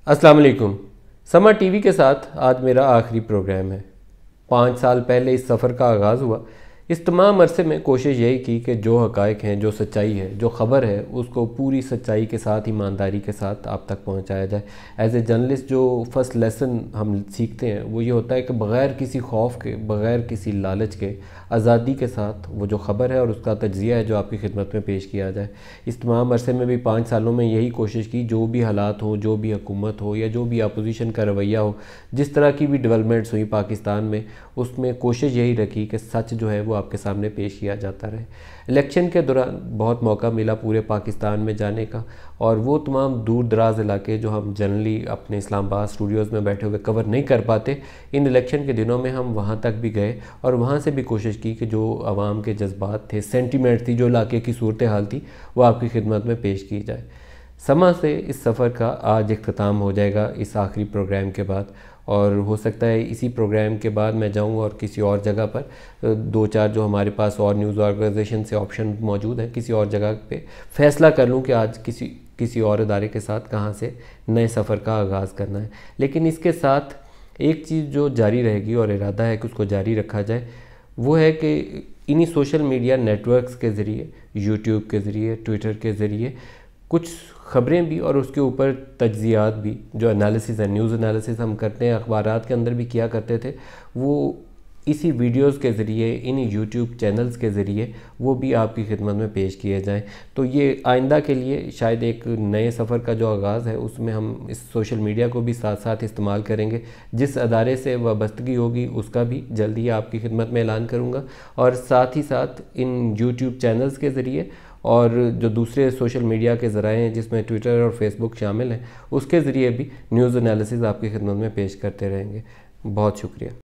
अस्सलाम वालेकुम। समा टीवी के साथ आज मेरा आखिरी प्रोग्राम है। 5 साल पहले इस सफ़र का आगाज़ हुआ। इस तमाम अरसे में कोशिश यही की कि जो हक़ाइक़ हैं, जो सच्चाई है, जो ख़बर है, उसको पूरी सच्चाई के साथ, ईमानदारी के साथ आप तक पहुंचाया जाए। एज़ ए जर्नलिस्ट जो फ़र्स्ट लेसन हम सीखते हैं वो ये होता है कि बग़ैर किसी खौफ के, बग़ैर किसी लालच के, आज़ादी के साथ वो जो ख़बर है और उसका तज्ज़िया है जो आपकी खिदमत में पेश किया जाए। इस तमाम अरसे में भी 5 सालों में यही कोशिश की, जो भी हालात हो, जो भी हुकूमत हो या जो भी अपोजिशन का रवैया हो, जिस तरह की भी डेवलपमेंट्स हुई पाकिस्तान में, उसमें कोशिश यही रखी कि सच जो है वो आपके सामने पेश किया जाता रहे। इलेक्शन के दौरान बहुत मौका मिला पूरे पाकिस्तान में जाने का, और वो तमाम दूर दराज इलाके जो हम जनरली अपने इस्लामाबाद स्टूडियोज़ में बैठे हुए कवर नहीं कर पाते, इन इलेक्शन के दिनों में हम वहाँ तक भी गए और वहाँ से भी कोशिश की कि जो आवाम के जज्बात थे, सेंटिमेंट थी, जो इलाके की सूरत हाल थी, वो आपकी खिदमत में पेश की जाए। समा से इस सफ़र का आज इख्तिताम हो जाएगा इस आखिरी प्रोग्राम के बाद, और हो सकता है इसी प्रोग्राम के बाद मैं जाऊँ और किसी और जगह पर 2-4 जो हमारे पास और न्यूज़ ऑर्गेनाइजेशन से ऑप्शन मौजूद हैं, किसी और जगह पे फ़ैसला कर लूँ कि आज किसी और इदारे के साथ कहाँ से नए सफ़र का आगाज़ करना है। लेकिन इसके साथ एक चीज़ जो जारी रहेगी और इरादा है कि उसको जारी रखा जाए, वो है कि इन्हीं सोशल मीडिया नेटवर्क्स के ज़रिए, यूट्यूब के ज़रिए, ट्विटर के ज़रिए कुछ ख़बरें भी और उसके ऊपर तज्ज़ियात भी, जो एनालिसिस है, न्यूज़ एनालिसिस हम करते हैं, अखबारात के अंदर भी किया करते थे, वो इसी वीडियोज़ के ज़रिए, इन यूट्यूब चैनल्स के ज़रिए वो भी आपकी खिदमत में पेश किए जाएँ। तो ये आइंदा के लिए शायद एक नए सफ़र का जो आगाज़ है, उसमें हम इस सोशल मीडिया को भी साथ साथ इस्तेमाल करेंगे। जिस अदारे से वाबस्तगी होगी उसका भी जल्दी आपकी खिदमत में ऐलान करूँगा, और साथ ही साथ इन यूट्यूब चैनल्स के ज़रिए और जो दूसरे सोशल मीडिया के ज़राए हैं जिसमें ट्विटर और फेसबुक शामिल हैं, उसके ज़रिए भी न्यूज़ एनालिसिस आपकी खिदमत में पेश करते रहेंगे। बहुत शुक्रिया।